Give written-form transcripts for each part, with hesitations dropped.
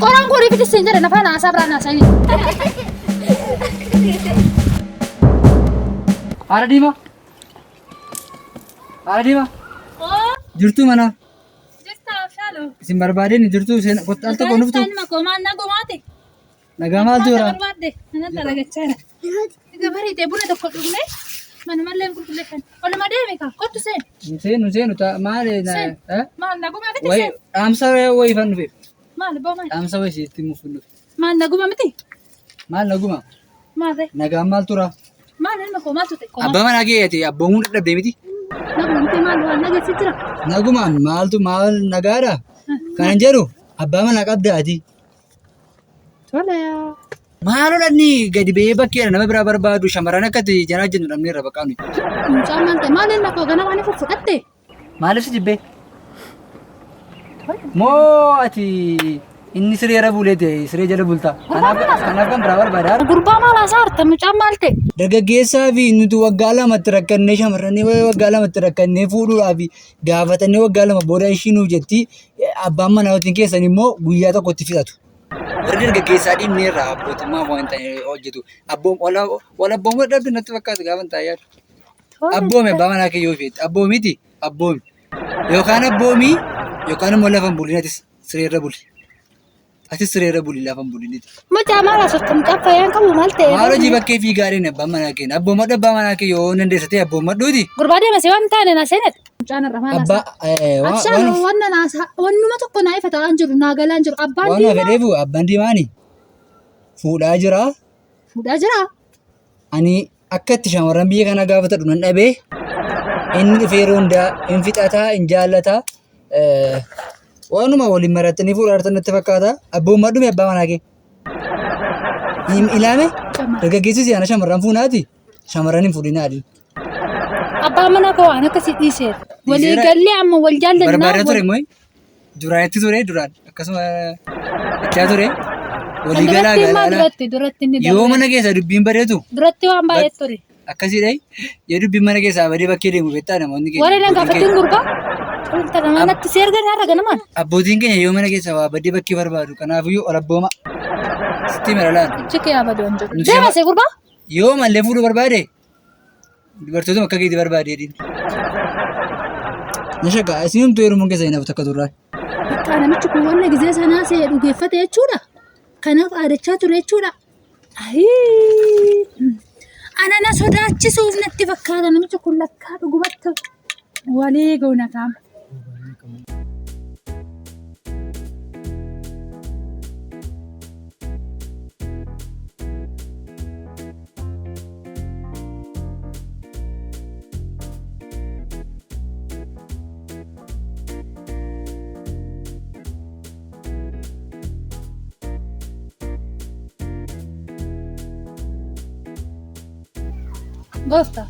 qoraan guurii fiti siin jedhe lafaan haasaa biraan haasa'ini. Haadha diimaa. Haadha diimaa. Jirtuu mana. Jirtaaf shaaloo. Isin barbaadeen jirtuu isheen al tokko nuftu. Makomaan nagumaati. Nagaa maaltu jira? Barbaadde nan dalagachaa jira. Gabareedee buna tokko dhugne mana malleen qulqulleeffan. Oluma deeme kaa kottu seen. Seenu maali? Maal naguma miti Way seen. dhaamsa wayii fan dhufe. Maal boomaa. Dhaamsa wayii sitti muuf dhufe. Maal naguma miti. Maal naguma? Maal ta'e. Nagaan maal tura? Maal ilma koo maaltu ta'e. Abbaa manaa keeyyate abboomuu dadhabdee miti. Naguma miti maal waan nageessi jira. Nagumaan maal nagaadha? Kanan jedhu abbaa manaa qabda ati. Tole. Maalodhanni gadi ba'ee bakkeedha nama biraa barbaadu shamarran akkati janaa jennu dhabnee irra baqaanu. Mucaan maal ta'e maal ilma koo gana waan fudhatte. Maaliif si jibbee? Moo ati inni sireera buleete siree jala bultaa. Kanaaf kan biraa barbaada. Gurbaa maal haasaa harta mucaan maal ta'e. Dargaggeessaa fi nuti waggaa lamatti rakkannee shamarranii waggaa lamatti rakkannee fuudhuudhaaf gaafatannee waggaa lama booda ishii nuuf jetti abbaan manaa wajjin keessan immoo guyyaa tokkotti fixatu. Warri dargaggeessaa dhiibnee irraa abbootummaa waan ta'e hojjetu. Wal abboomuu dadhabde natti fakkaatu gaafa hin taa'ee. Abboome abbaa manaa kee yoo feete abboomiti abboomi yookaan abboomi yookaan immoo lafa hin bulinatis sireerra buli. Atis sireerra buli lafa hin buliniti. Mucaa maal haasofta mucaan fayyaan qabu maal ta'e. Maal hojii bakkee fi gaariin abbaan manaa keenya abboomadhu abbaa manaa kee yoo dandeessatee abboomadhuuti. Gurbaa deemase waan taane na seenet. Mucaan irra maal haasaa. Abshaan wanna naasaa wannuma tokko naa ifata waan jiru naa galaan jiru abbaan diimaa. Waan fedheefu abbaan diimaani fuudhaa jira. Fuudhaa jira. Ani akka itti shamarran biyya kana gaafatadhu nan dhabee inni dhufee yeroo hundaa hin fixataa hin jaallataa waanuma waliin marattanii fuudhaa jirtan natti fakkaata. Abboomadhume abbaa manaa kee. Ilaame dargaggeessi siyaana shamarran fuunaati. Shamarran hin fuudhinaa adiin. Abbaan manaa koo waan akkasii dhiisee walii gallee amma wal jaalladhu. Barbaadaa ture moo duraanitti ture duraan akkasuma ichaa ture walii galaa galaa yoo mana keessa dubbiin bareetu duratti waan baay'ee ture. Akkasiidha yoo dubbiin mana keessaa badee bakkee deemu beektaa namoonni keenya. Warreen gaafatiin gurbaa manatti seergan har'a ganamaan. Abbootiin keenya yoo mana keessaa waa badee bakkee barbaadu kanaafiyyuu ol abbooma. Sitti maralaan. Ijji yaabadu waan jiru. Deemase gurbaa. Yoo mallee fuudhuu barbaade dubartoota akka keetii barbaade jedhin. Nashaqaa isin humtuu yeroo keessa hin haftu akka turraa. Bakka namichi kun wanna gizee sanaa see dhugeeffate jechuudha. Kanaaf aadachaa ture jechuudha. Ana na sodaachisuuf natti fakkaata namichi kun lakkaa dhugumatti walii goona kaama. Gooftaa.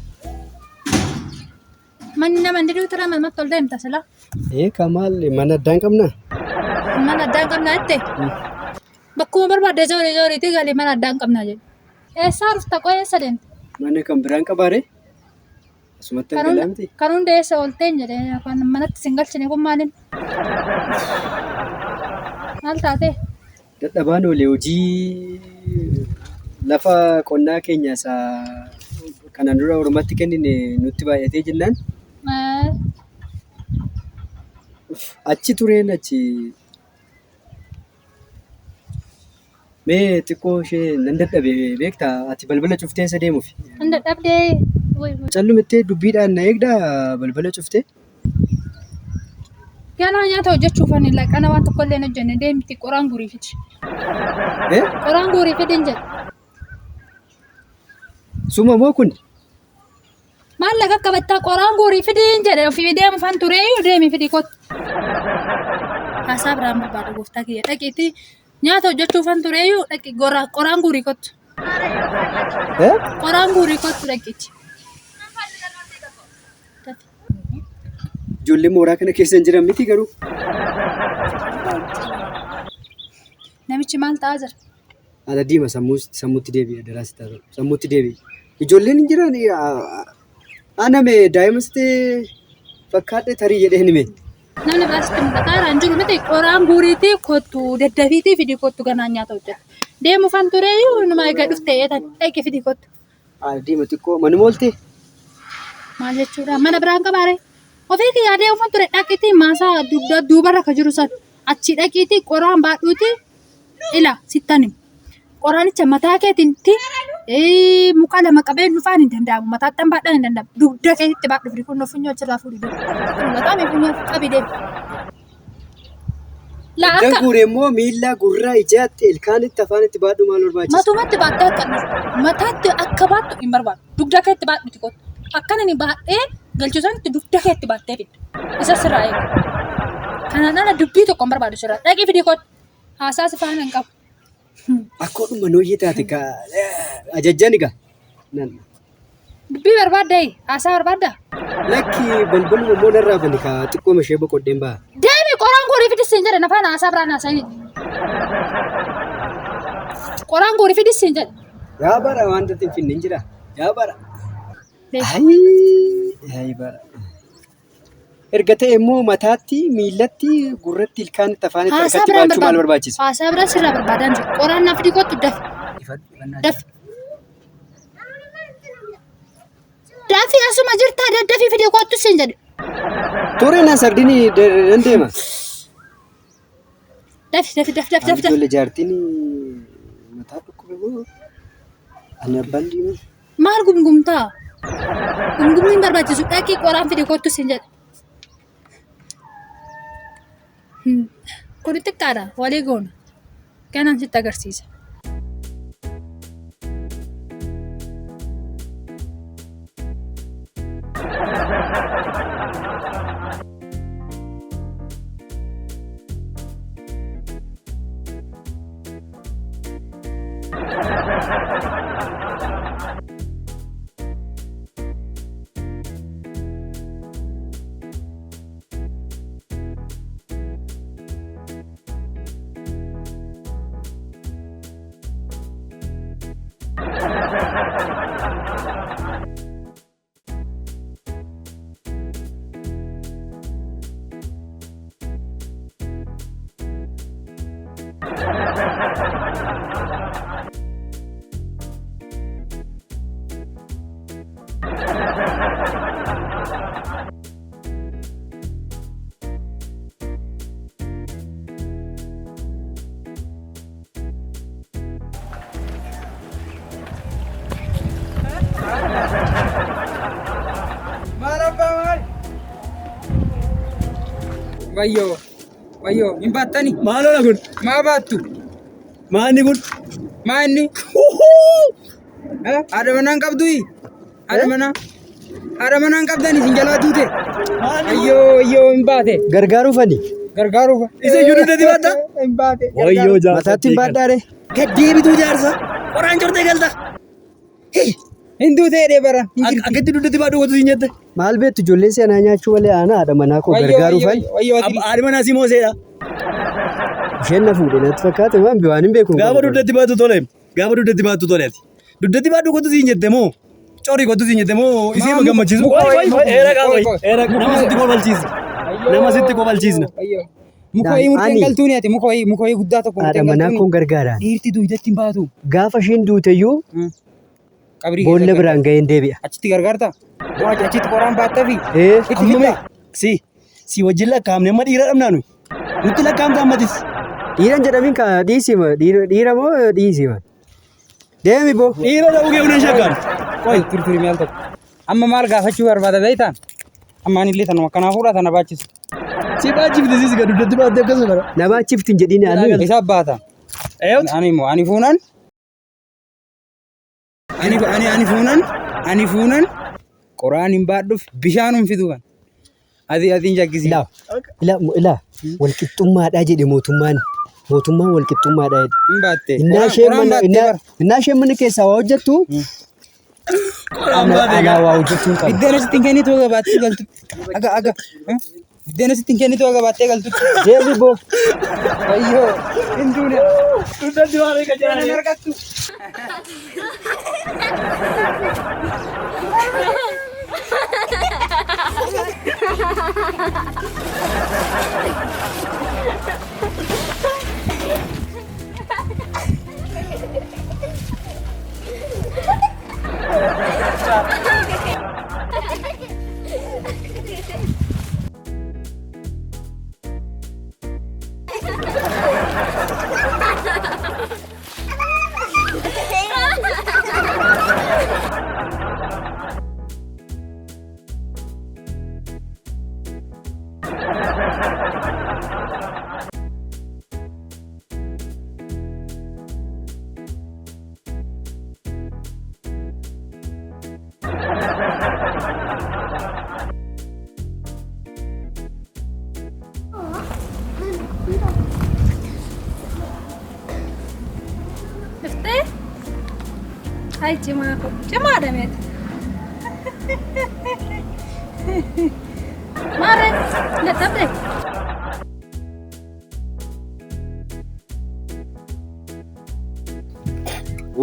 Manni nama hin diduu tura malmatti ol deemta sila. Kamaal mana addaan qabna? Mana addaan qabna jette. Bakkuma barbaadde zooriitii galee mana addaan qabna jedhe. Eessaa dhufta qoo eessa deemte? Mana kan biraan qabaare? Asumatti galaa miti? Kan hunda eessa oolteen jedhe afaan manatti sin galchine kun maaliin? Maal taate? Dadhabaan oolee hojii lafa qonnaa keenya isaa kanaan dura ormatti kennine nutti baay'atee jennaan. Achi tureen achi mee xiqqoo ishee nan dadhabe beektaa ati balbala cuftee isa deemuuf. Nan dadhabdee. Callumettee dubbiidhaan na eegdaa balbala cuftee. Galaa nyaata hojjechuuf ani laqana waan tokko illee hojjenne deemti qoraan guurii fidi. Qoraan guurii fidin jedhe. Suma moo kun? Maallaqa qabattaa qoraan guurii fidin jedhe ofii deemu fan tureeyyuu deemi fidi kottu. Haasaa biraan barbaada gooftaa kiyya dhaqiitti nyaata hojjechuuf fan tureeyyuu dhaqi qoraan guurii kottu. Qoraan guurii kottu dhaqiitti. Ijoollee mooraa kana keessa hin jiran miti garuu. Namichi maal ta'aa jira? Haala diima sammuutti deebi'a daraasi ta'a sammuutti deebi'a. Ijoolleen hin jiran aname daa'imasti fakkaadhe tarii jedhee hime. Namni biraasitti mul'ata. Irraan jiru miti qoraan guuriitii kottu daddafiitii fidii kottu ganaan nyaata hojjeta. Deemu fan tureeyyuu numa egaa dhufte eetan dhaqi fidii kottu. Diima xiqqoo manuma oolte. Maal jechuudha mana biraan qabaare. Ofii kiyyaa deemu fan ture dhaqiitii maasaa duubarra ka jiru san achi dhaqiitii qoraan baadhuutii ila sittani. Qoraanicha mataa keetiitti muka lama qabee dhufaan hin danda'amu. Mataatti baadhaan hin danda'amu. Dugda keetitti baadhuuf kun funyoo achirraa fuudhi deemu. Mataami funyoo qabi deemu. Danguure immoo miila gurraa ijaatti ilkaanitti afaanitti baadhu maal barbaachisa? Matumatti baadhee akka mataatti akka baadhu hin barbaadu. Dugda keetti baadhuti kottu. Akkan inni baadhee galchuusanitti dugda keetti baadhee fidda. Isa sirraa eegu. Kanaan ala dubbii tokko hin barbaadu sirraa. Dhaqii fidii kottu. Haasaasi faana hin qabu. Akkoodhuma nooyyee taate ajajjan egaa. Dubbii barbaadde haasaa barbaadda? Lakki balbaluma immoo narraa bani xiqqooma ishee boqodheen ba'a. Deemi qoraan guurii fidisiin jedhe nafaan haasaa biraan haasa'ini. Qoraan guurii fidisiin jedhe. Yaa bara wanta ittiin finne hin jira. Yaa bara. Ayi bara. Erga ta'e immoo mataatti, miillatti, gurratti, ilkaanitti, afaanitti, harkatti baachuu maal barbaachisa? Haasaa biraan sirraa barbaadan jiru. Qoraan naaf fidii kottu dafi. Dafi. Dafi asuma jirtaa daddafii fidii kottu siin jedhe. Tureen na sardinii dandeema. Dafi. Ijoollee jaartiin mataa dhukkube moo ani abbaan diimaa. Maal gumgumtaa? Gumgumni hin barbaachisu dhaqii qoraan fidii kottu siin jedhe. Kun xiqqaadha walii goona. Kanaan sitti agarsiisa. Wayyoo hin baattani? Maaloo kun? Maa baattu? Maanni kun? Maanni? Haadha manaan qabdui? Haadha manaan qabdani isin jalaa tuute? Wayyoo hin baate? Gargaaruufani? Gargaaruufa. Isa iyyuu dudatti baatta? Hin baate. Wayyoo jaarsa. Mataatti hin baaddaare? Gaddeebituu jaarsa. Qoraan cortee galta. Hin duutee dee bara. Akkatti dudatti baadhu gotu siin jette. Maal beektu ijoolleen seenaa nyaachuu malee aanaa haadha manaa koo gargaaruufani? Haadha manaa si mooseedha. Isheen na fuudhe natti fakkaate waan hin beeku. Gaafa dudatti baatu tole. Gaafa dudatti baatu toleeti. Dudatti baadhu gotu siin jette moo? Corii gotu siin jette moo? Isee ma gammachiisu? Nama sitti kobalchiisna. Nama sitti kobalchiisna. Muka wayii murteen galtuuni ati muka wayii guddaa tokko haadha manaa kun gargaaraan. Dhiirti duudatti hin baatu. Gaafa isheen duuteyyuu boolla biraan ga'een deebi'a. Achitti gargaarta? Achitti qoraan baattafi? Ammame si wajjin lakkaa'amne amma dhiira dhabnaa nuyi. Nutti lakkaa'amta ammatis. Dhiiran jedhamiin dhiisima. Dhiira moo dhiisima? Deemi boo. Dhiira ta'uu kee unan shakkaan. Qoy turturi maal tokko. Amma maal gaafachuu barbaada beektaa? Amma ani illee tanuma kanaa fuudhaa tana baachisu. Si baachifti sis gadu dudatti baattee akkasuma. Na baachifti hin jedhiin ani. Isa baata. Ani fuunan. Ani fuunan qoraan hin baadhuuf bishaan hin fidu kan. Ati jaggisi. Ilaa walqixxummaadhaa jedhe mootummaan. Mootummaan walqixxummaadhaa jedhe. Hin baatte. Innaa isheen mana keessaa waa hojjettu. Anaa waa hojjechuun qaba. Iddeen asitti hin kennitu aga baattee galtu. Aga. Iddeen asitti hin kennitu aga baattee galtu. Deemi boo. Wayyoo hin duune. Dudatti waan eega jiraan hin argattu. شفتي؟ هاي جماعة جماعة دميت مرة لا تبدأ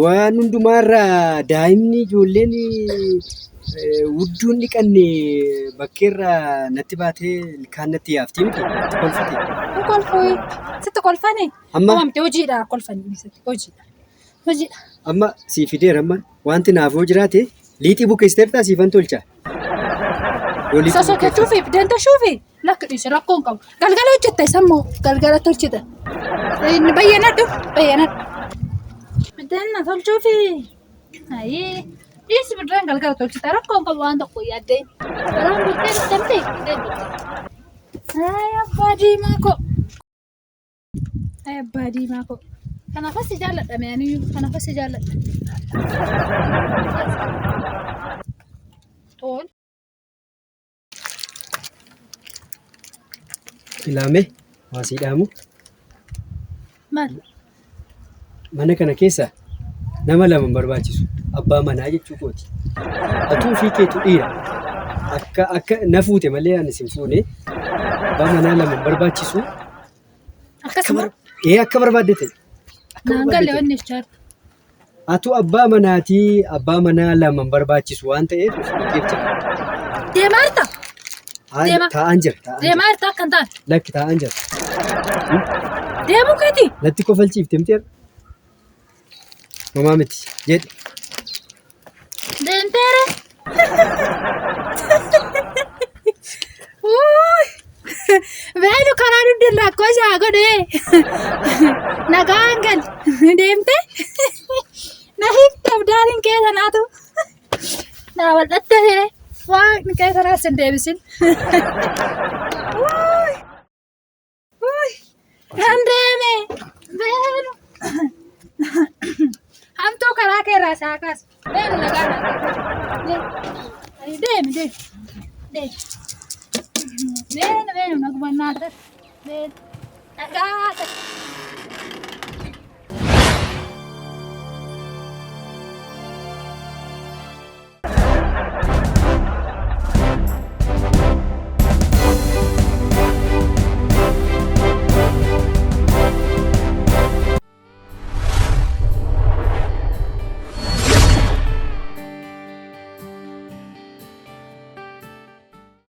Waan hundumaarraa daa'imni ijoolleen wudduun dhiqanne bakkeerraa natti baatee kaan natti yaafti miti natti kolfite. kolfui sitti kolfani Amma amamte hojiidha kolfani sitti hojiidha amma sii fideera amma wanti naafoo jiraate liixii bukeessiteef taasiifan tolcha. Yoo liixii sosokechuufi deenta shuufi lakki dhiise rakkoon qabu galgala hojjetta isammoo galgala tolchita bayyanadhu deena tolchuufi ayii dhiisi bidiraan galgala tolchita rakkoon qabu waan tokko yaaddeen garaan bultee dhuftante ay abbaa diimaa ko kanaafas si jaalladha meeniyyuu kanaafas si jaalladha tol ilaame waasii dhaamu maal mana kana keessa nama lama barbaachisu abbaa manaa jechuu kooti. Atuu fi keetu dhiira akka na fuute malee ani sin fuune abbaa manaa lama barbaachisu akkasuma akka barbaadde ta'e. naan galee wanni ijaar Atu abbaa manaatii abbaa manaa lama barbaachisu waan ta'eef keef jira. deemaa jirta Taa'an jira. deemaa jirta akkan ta'an Lakki taa'an jira. deemuu keeti Natti kofalchiifte miti mamaa miti jedhi. Dentere. Vedu karaan hundi lakkoo isaa godhe. Nagaan gal deemte. Na hiikte abdaaliin keessa naatu. Na wal'atte waan keessa naas hin deebisin. Nan deeme. Vedu. Hamtuu karaa keerraa isaa kaas. Vedu nagaan. Deemi. Vedu nagumannaa ture. Vedu nagaa ture.